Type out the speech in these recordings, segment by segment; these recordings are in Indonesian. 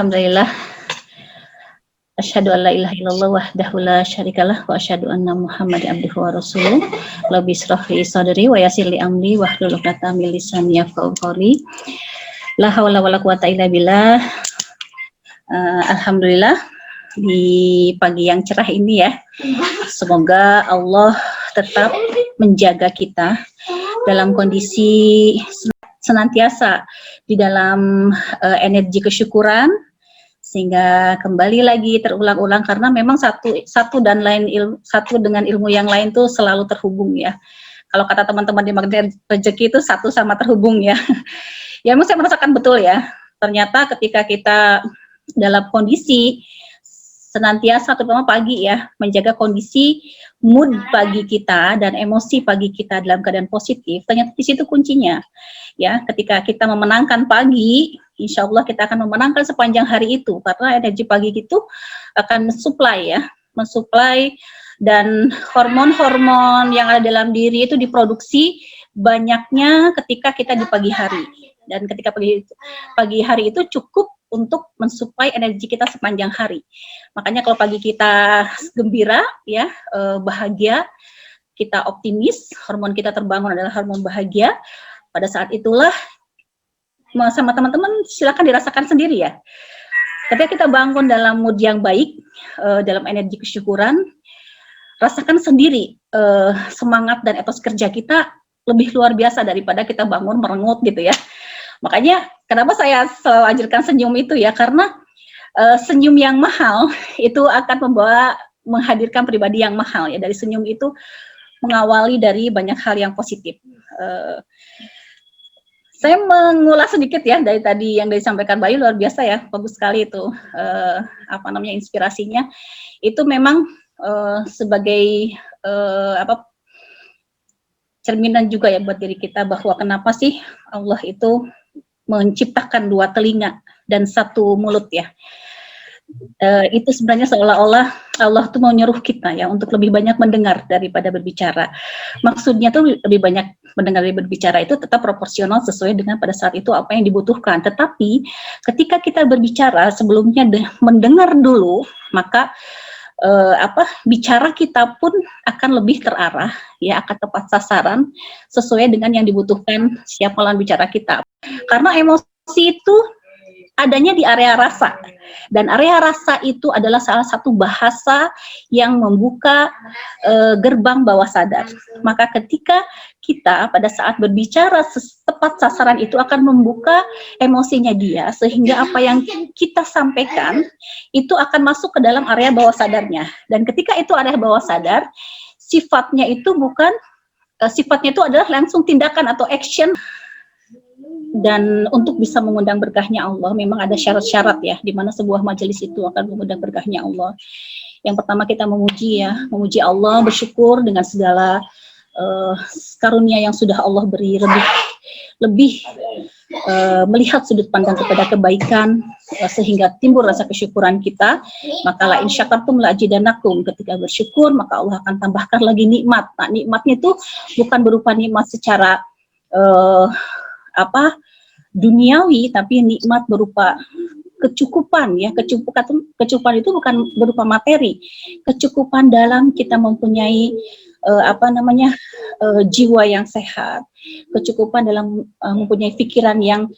Alhamdulillah. Asyhadu an la ilaha illallah wahdahu la syarikalah wa asyhadu anna Muhammadan abduhu wa rasuluh. Rabbi shrah li sadri wa yassir li amri wahlul 'uqdatam min lisani yafqahu qawli. La haula wala quwata illa billah. Alhamdulillah di pagi yang cerah ini ya. Semoga Allah tetap menjaga kita dalam kondisi senantiasa di dalam energi kesyukuran, sehingga kembali lagi terulang-ulang, karena memang satu dengan ilmu yang lain tuh selalu terhubung ya. Kalau kata teman-teman di Magnet Rezeki itu satu sama terhubung ya. Ya, saya merasakan betul ya. Ternyata ketika kita dalam kondisi senantiasa, terutama pagi ya, menjaga kondisi mood pagi kita dan emosi pagi kita dalam keadaan positif, ternyata di situ kuncinya. Ya, ketika kita memenangkan pagi, insya Allah kita akan memenangkan sepanjang hari itu, karena energi pagi itu akan mensuplai dan hormon-hormon yang ada dalam diri itu diproduksi banyaknya ketika kita di pagi hari. Dan ketika pagi hari itu cukup untuk mensuplai energi kita sepanjang hari. Makanya kalau pagi kita gembira, ya, bahagia, kita optimis, hormon kita terbangun adalah hormon bahagia. Pada saat itulah, sama teman-teman silakan dirasakan sendiri ya. Ketika kita bangun dalam mood yang baik, dalam energi kesyukuran, rasakan sendiri semangat dan etos kerja kita lebih luar biasa daripada kita bangun merengut gitu ya. Makanya kenapa saya selalu anjurkan senyum itu ya, karena senyum yang mahal itu akan menghadirkan pribadi yang mahal ya. Dari senyum itu mengawali dari banyak hal yang positif. Saya mengulas sedikit ya dari tadi yang disampaikan Bayu, luar biasa ya, bagus sekali itu inspirasinya. Itu memang sebagai cerminan juga ya buat diri kita, bahwa kenapa sih Allah itu menciptakan dua telinga dan satu mulut ya. Itu sebenarnya seolah-olah Allah tuh mau nyuruh kita ya untuk lebih banyak mendengar daripada berbicara. Maksudnya tuh lebih banyak mendengar dari berbicara itu tetap proporsional sesuai dengan pada saat itu apa yang dibutuhkan. Tetapi ketika kita berbicara sebelumnya mendengar dulu, maka bicara kita pun akan lebih terarah ya, akan tepat sasaran sesuai dengan yang dibutuhkan siapa lawan bicara kita. Karena emosi itu adanya di area rasa, dan area rasa itu adalah salah satu bahasa yang membuka gerbang bawah sadar. Maka ketika kita pada saat berbicara tepat sasaran itu akan membuka emosinya dia, sehingga apa yang kita sampaikan itu akan masuk ke dalam area bawah sadarnya. Dan ketika itu area bawah sadar, sifatnya itu adalah langsung tindakan atau action. Dan untuk bisa mengundang berkahnya Allah, memang ada syarat-syarat ya, di mana sebuah majelis itu akan mengundang berkahnya Allah. Yang pertama kita memuji Allah, bersyukur dengan segala karunia yang sudah Allah beri, lebih melihat sudut pandang kepada kebaikan, sehingga timbul rasa kesyukuran kita. Maka la in syakartum la azidannakum, ketika bersyukur maka Allah akan tambahkan lagi nikmat. Nah, nikmatnya itu bukan berupa nikmat secara duniawi, tapi nikmat berupa kecukupan ya. Kecukupan itu bukan berupa materi, kecukupan dalam kita mempunyai jiwa yang sehat, kecukupan dalam mempunyai pikiran yang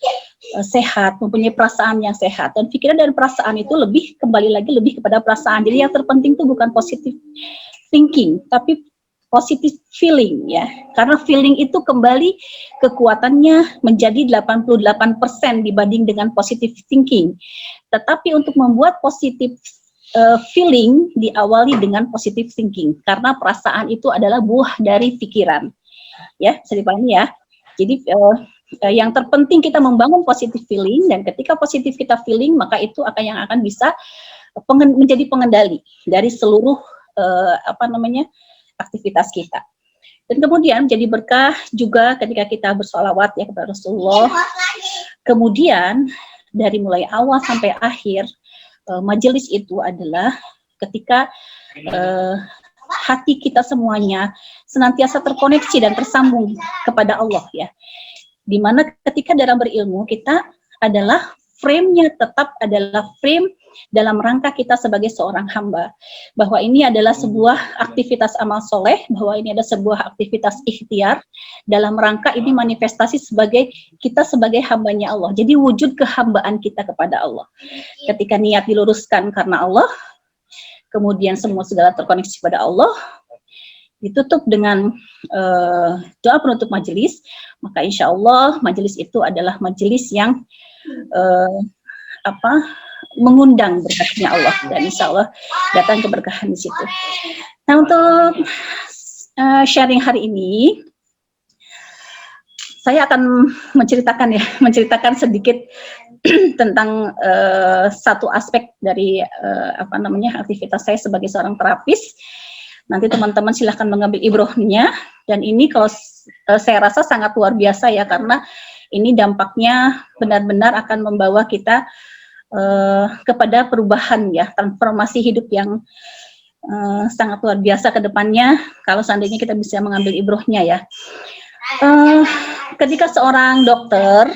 sehat, mempunyai perasaan yang sehat. Dan pikiran dan perasaan itu kembali lagi kepada perasaan. Jadi yang terpenting itu bukan positive thinking, tapi positive feeling ya, karena feeling itu kembali kekuatannya menjadi 88% dibanding dengan positive thinking. Tetapi untuk membuat positive feeling diawali dengan positive thinking, karena perasaan itu adalah buah dari pikiran ya, bisa dipahami ya. Jadi yang terpenting kita membangun positive feeling, dan ketika positif kita feeling, maka itu akan bisa menjadi pengendali dari seluruh aktivitas kita. Dan kemudian jadi berkah juga ketika kita bersolawat ya kepada Rasulullah. Kemudian dari mulai awal sampai akhir majelis itu adalah ketika hati kita semuanya senantiasa terkoneksi dan tersambung kepada Allah ya. Dimana ketika dalam berilmu kita adalah frame-nya tetap adalah frame dalam rangka kita sebagai seorang hamba, bahwa ini adalah sebuah aktivitas amal soleh, bahwa ini adalah sebuah aktivitas ikhtiar, dalam rangka ini manifestasi sebagai kita sebagai hambanya Allah. Jadi wujud kehambaan kita kepada Allah. Ketika niat diluruskan karena Allah, kemudian semua segala terkoneksi pada Allah, ditutup dengan doa penutup majelis, maka insya Allah majelis itu adalah majelis yang mengundang berkahnya Allah, dan insya Allah datang keberkahan di situ. Nah, untuk sharing hari ini, saya akan menceritakan sedikit tentang satu aspek dari aktivitas saya sebagai seorang terapis. Nanti teman-teman silahkan mengambil ibrohnya, dan ini kalau saya rasa sangat luar biasa ya, karena ini dampaknya benar-benar akan membawa kita kepada perubahan ya, transformasi hidup yang sangat luar biasa ke depannya kalau seandainya kita bisa mengambil ibrohnya ya. Ketika seorang dokter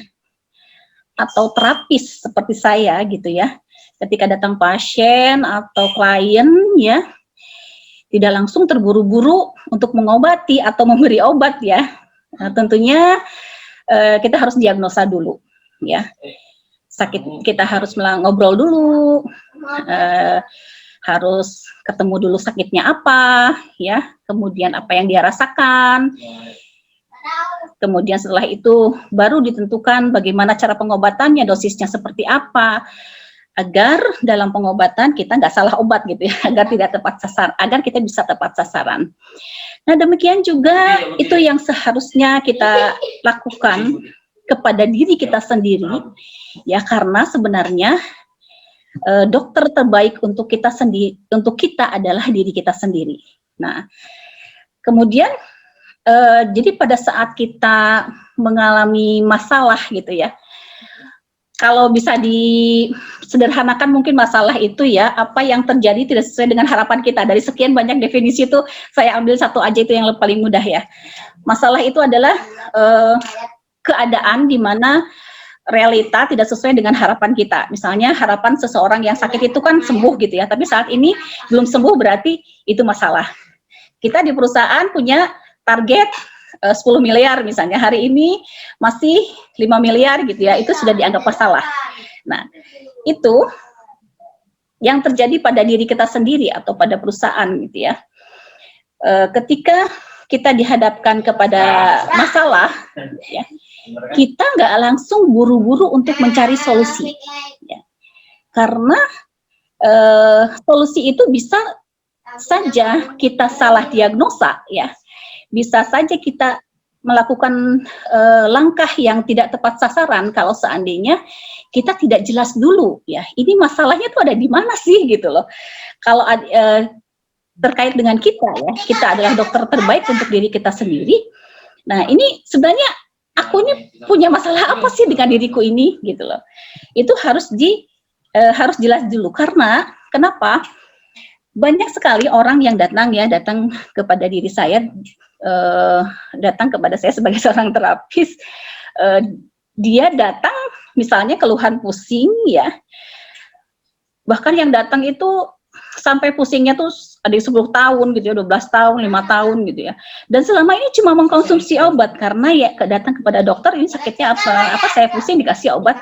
atau terapis seperti saya gitu ya, ketika datang pasien atau klien ya, tidak langsung terburu-buru untuk mengobati atau memberi obat ya. Nah, tentunya kita harus diagnosa dulu ya. Sakit kita harus ngobrol dulu, harus ketemu dulu sakitnya apa ya, kemudian apa yang dia rasakan. Kemudian setelah itu baru ditentukan bagaimana cara pengobatannya, dosisnya seperti apa, agar dalam pengobatan kita nggak salah obat gitu ya, agar tidak tepat sasaran, agar kita bisa tepat sasaran. Nah, demikian juga itu yang seharusnya kita lakukan kepada diri kita sendiri ya, karena sebenarnya dokter terbaik untuk kita sendiri, untuk kita adalah diri kita sendiri. Nah, kemudian jadi pada saat kita mengalami masalah gitu ya, kalau bisa disederhanakan mungkin masalah itu ya, apa yang terjadi tidak sesuai dengan harapan kita. Dari sekian banyak definisi itu, saya ambil satu aja itu yang paling mudah ya. Masalah itu adalah keadaan di mana realita tidak sesuai dengan harapan kita. Misalnya harapan seseorang yang sakit itu kan sembuh gitu ya, tapi saat ini belum sembuh, berarti itu masalah. Kita di perusahaan punya target 10 miliar misalnya, hari ini masih 5 miliar gitu ya, itu sudah dianggap masalah. Nah, itu yang terjadi pada diri kita sendiri atau pada perusahaan gitu ya. Ketika kita dihadapkan kepada masalah ya, kita nggak langsung buru-buru untuk mencari solusi ya. Karena solusi itu bisa saja kita salah diagnosa ya. Bisa saja kita melakukan langkah yang tidak tepat sasaran kalau seandainya kita tidak jelas dulu ya, ini masalahnya tuh ada di mana sih gitu loh. Kalau terkait dengan kita ya, kita adalah dokter terbaik untuk diri kita sendiri. Nah, ini sebenarnya aku ini punya masalah apa sih dengan diriku ini gitu loh. Itu harus jelas dulu, karena kenapa? Banyak sekali orang yang datang kepada diri saya, datang kepada saya sebagai seorang terapis. Dia datang misalnya keluhan pusing ya, bahkan yang datang itu sampai pusingnya tuh ada 10 tahun gitu ya, 12 tahun, 5 tahun gitu ya, dan selama ini cuma mengkonsumsi obat karena ya datang kepada dokter, ini sakitnya apa saya pusing, dikasih obat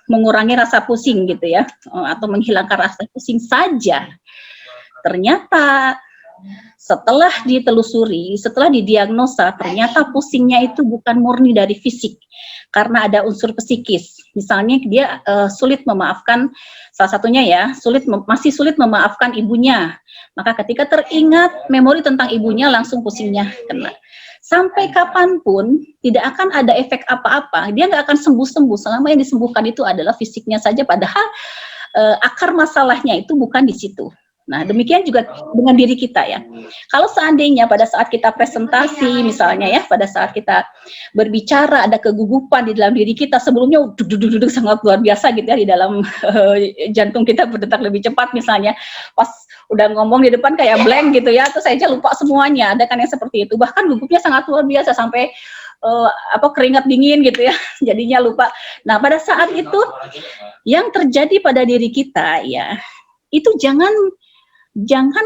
mengurangi rasa pusing gitu ya, atau menghilangkan rasa pusing saja. Ternyata setelah ditelusuri, setelah didiagnosa, ternyata pusingnya itu bukan murni dari fisik, karena ada unsur psikis. Misalnya dia sulit memaafkan, salah satunya ya, masih sulit memaafkan ibunya. Maka ketika teringat memori tentang ibunya, langsung pusingnya kena. Sampai kapanpun tidak akan ada efek apa-apa, dia nggak akan sembuh-sembuh selama yang disembuhkan itu adalah fisiknya saja, padahal akar masalahnya itu bukan di situ. Nah, demikian juga dengan diri kita ya. Kalau seandainya pada saat kita presentasi misalnya ya, pada saat kita berbicara ada kegugupan di dalam diri kita, sebelumnya duduk sangat luar biasa gitu ya, di dalam jantung kita berdetak lebih cepat misalnya, pas udah ngomong di depan kayak blank gitu ya, terus saya aja lupa semuanya, ada kan yang seperti itu, bahkan gugupnya sangat luar biasa sampai keringat dingin gitu ya, jadinya lupa. Nah, pada saat itu yang terjadi pada diri kita ya, itu jangan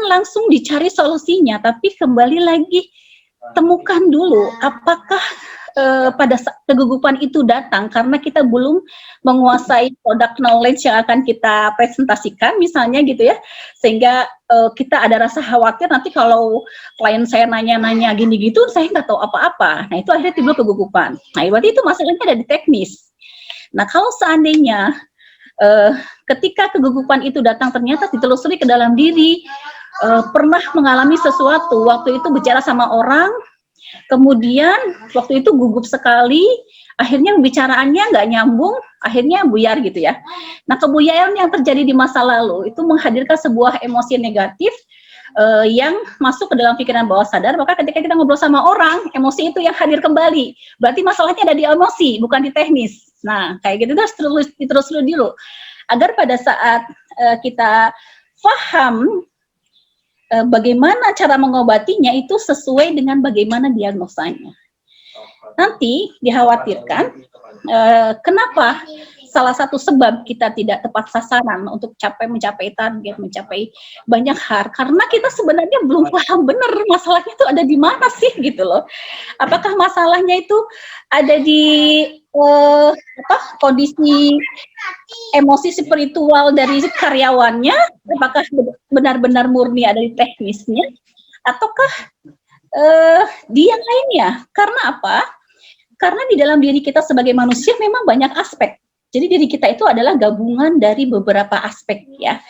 langsung dicari solusinya, tapi kembali lagi temukan dulu apakah pada saat kegugupan itu datang karena kita belum menguasai product knowledge yang akan kita presentasikan misalnya gitu ya, sehingga kita ada rasa khawatir nanti kalau klien saya nanya-nanya gini gitu saya nggak tahu apa-apa. Nah, itu akhirnya timbul kegugupan. Nah, berarti itu masalahnya ada di teknis. Nah, kalau seandainya ketika kegugupan itu datang ternyata ditelusuri ke dalam diri, pernah mengalami sesuatu, waktu itu bicara sama orang, kemudian waktu itu gugup sekali, akhirnya pembicaraannya nggak nyambung, akhirnya buyar gitu ya. Nah, kebuyaran yang terjadi di masa lalu itu menghadirkan sebuah emosi negatif yang masuk ke dalam pikiran bawah sadar, maka ketika kita ngobrol sama orang, emosi itu yang hadir kembali. Berarti masalahnya ada di emosi, bukan di teknis. Nah, kayak gitu terus ditelusuri dulu. Agar pada saat kita paham bagaimana cara mengobatinya itu sesuai dengan bagaimana diagnosanya. Nanti dikhawatirkan kenapa salah satu sebab kita tidak tepat sasaran untuk mencapai target, mencapai banyak hal, karena kita sebenarnya belum paham benar masalahnya itu ada di mana sih gitu loh. Apakah masalahnya itu ada di kondisi emosi spiritual dari karyawannya, apakah benar-benar murni ada di teknisnya, ataukah di yang lainnya? Karena apa? Karena di dalam diri kita sebagai manusia memang banyak aspek. Jadi diri kita itu adalah gabungan dari beberapa aspek ya.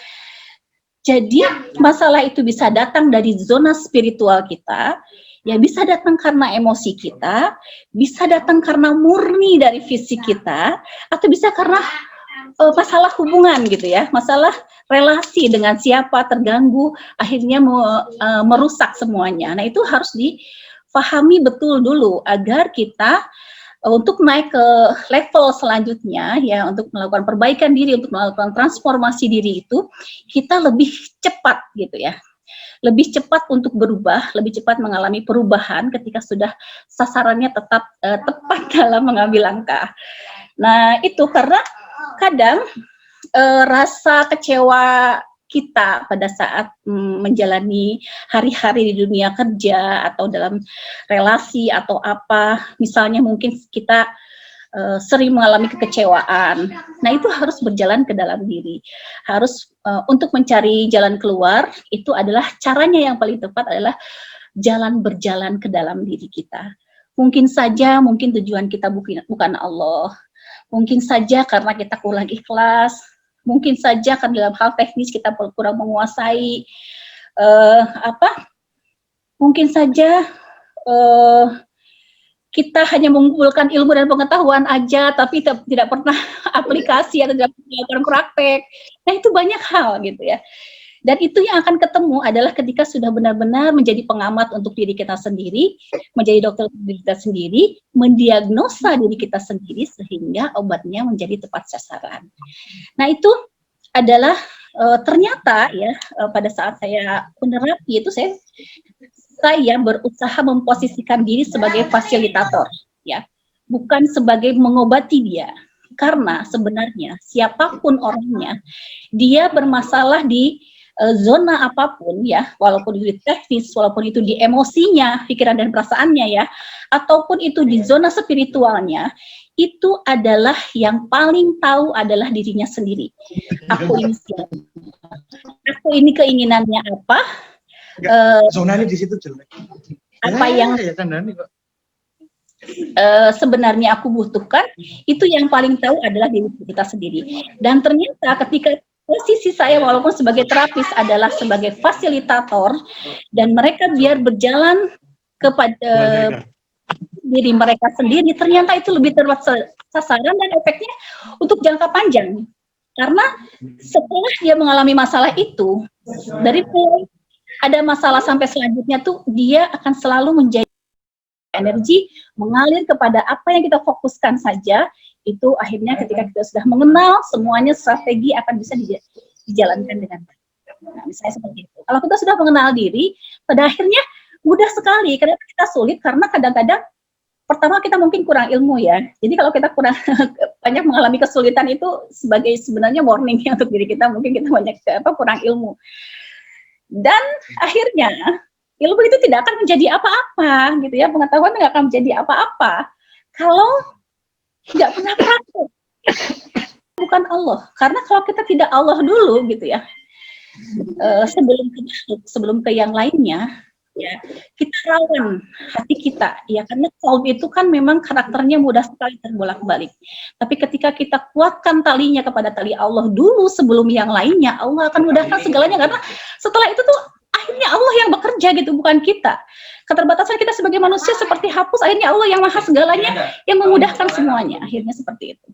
Jadi masalah itu bisa datang dari zona spiritual kita, ya bisa datang karena emosi kita, bisa datang karena murni dari fisik kita, atau bisa karena masalah hubungan gitu ya, masalah relasi dengan siapa terganggu, akhirnya merusak semuanya. Nah, itu harus difahami betul dulu agar kita untuk naik ke level selanjutnya ya, untuk melakukan perbaikan diri, untuk melakukan transformasi diri itu kita lebih cepat gitu ya, lebih cepat untuk berubah, lebih cepat mengalami perubahan ketika sudah sasarannya tetap tepat dalam mengambil langkah. Nah, itu karena kadang rasa kecewa kita pada saat menjalani hari-hari di dunia kerja atau dalam relasi atau apa, misalnya mungkin kita sering mengalami kekecewaan. Nah, itu harus berjalan ke dalam diri. Harus untuk mencari jalan keluar, itu adalah caranya yang paling tepat adalah berjalan ke dalam diri kita. Mungkin saja, mungkin tujuan kita bukan Allah. Mungkin saja karena kita kurang ikhlas, mungkin saja karena dalam hal teknis kita kurang menguasai, mungkin saja kita hanya mengumpulkan ilmu dan pengetahuan aja, tapi tidak pernah aplikasi atau tidak melakukan praktek. Nah, itu banyak hal gitu ya. Dan itu yang akan ketemu adalah ketika sudah benar-benar menjadi pengamat untuk diri kita sendiri, menjadi dokter diri kita sendiri, mendiagnosa diri kita sendiri sehingga obatnya menjadi tepat sasaran. Nah, itu adalah ternyata ya pada saat saya menerapi itu saya berusaha memposisikan diri sebagai fasilitator ya, bukan sebagai mengobati dia. Karena sebenarnya siapapun orangnya, dia bermasalah di zona apapun ya, walaupun itu di teknis, walaupun itu di emosinya, pikiran dan perasaannya ya, ataupun itu di zona spiritualnya, itu adalah yang paling tahu adalah dirinya sendiri. Aku ini keinginannya apa? Zonanya di situ jelek. Apa yang sebenarnya aku butuhkan, itu yang paling tahu adalah diri kita sendiri. Dan ternyata ketika posisi saya walaupun sebagai terapis adalah sebagai fasilitator, dan mereka biar berjalan kepada diri mereka sendiri, ternyata itu lebih tepat sasaran dan efeknya untuk jangka panjang. Karena setelah dia mengalami masalah itu, dari mulai ada masalah sampai selanjutnya tuh dia akan selalu menjadi energi mengalir kepada apa yang kita fokuskan saja. Itu akhirnya ketika kita sudah mengenal semuanya, strategi akan bisa dijalankan dengan baik. Nah, misalnya seperti itu. Kalau kita sudah mengenal diri, pada akhirnya mudah sekali. Kenapa kita sulit? Karena kadang-kadang pertama kita mungkin kurang ilmu ya. Jadi kalau kita kurang banyak mengalami kesulitan itu sebagai sebenarnya warning ya untuk diri kita, mungkin kita banyak kurang ilmu. Dan akhirnya ilmu itu tidak akan menjadi apa-apa gitu ya, pengetahuan tidak akan menjadi apa-apa kalau tidak pernah praktek. Bukan Allah, karena kalau kita tidak Allah dulu gitu ya, sebelum ke makhluk, sebelum ke yang lainnya, ya kita rawan hati kita, ya karena kaum itu kan memang karakternya mudah sekali terbolak-balik. Tapi ketika kita kuatkan talinya kepada tali Allah dulu sebelum yang lainnya, Allah akan mudahkan segalanya, karena setelah itu tuh akhirnya Allah yang bekerja gitu, bukan kita. Keterbatasan kita sebagai manusia seperti hapus, akhirnya Allah yang maha segalanya yang memudahkan semuanya, akhirnya seperti itu.